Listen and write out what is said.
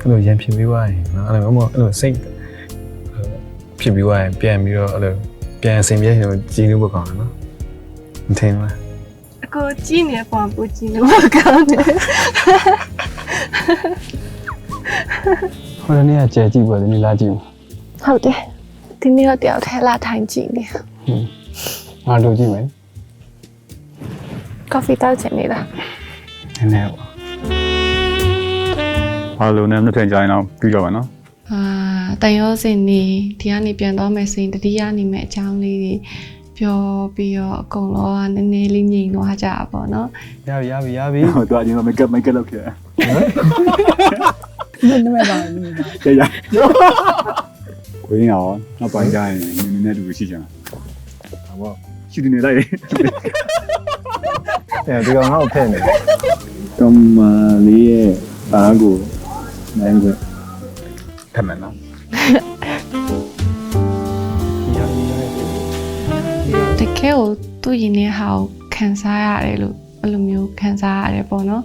အဲ့လိုရန်ဖြစ်ပြီးသွားရင်နော်အဲ့လိုမဟုတ်အဲ့လိုစိတ်ဖြစ်ပြီးသွားရင်ပြန်ပြီးတော့အဲ့လိုပြန်အစဉ်ပြေရင်ကြည်လို့ပေါ့ကောင်းတယ်နော်မထင်လား အကိုကြည့်နေပေါ်ပူကြည့်လို့မကောင်းတယ် ဟိုနေ့ကကြဲကြည့်ပွဲဒီနေ့လာကြည့် ဟုတ်တယ်ဒီနေ့တော့တယောက်ထဲလာထိုင်ကြည့်နေ ငါတို့ကြည့်မယ် ကော်ဖီတောက်ချင်နေတာ နည်းနည်းပါ အားလုံးနဲ့နှစ်ထင်ကြရင်တော့ပြီးတော့ပါနော် တန်ရောစင်နေဒီကနေပြန်တော့မယ်စင်တတိယနေမယ်အကြောင်းလေးတွေပြောပြီးတော့အကုန်လုံးကနည်းနည်းလေးငြိမ်သွားကြပါပေါ့နော် ရပြီ ဟိုတော့အရင်ကမိတ်ကပ်လုပ်ခဲ့ နည်းနည်းပါ ရရကိုရင်ရောနောက်ပိုင်းကျရင်နည်းနည်းတူရှိကြတာဟောရှိနေလိုက် ဒီကောင်ငါ့ကိုဖဲ့နေ ကမ္မလေးရဲ့အားကိုနိုင်ခွင့်ထပ်မယ်နော် တကယ်ကိုသူ့ရင်ထဲဟာကိုခံစားရတယ်လို့အဲ့လိုမျိုးခံစားရတယ်ပေါ့နော်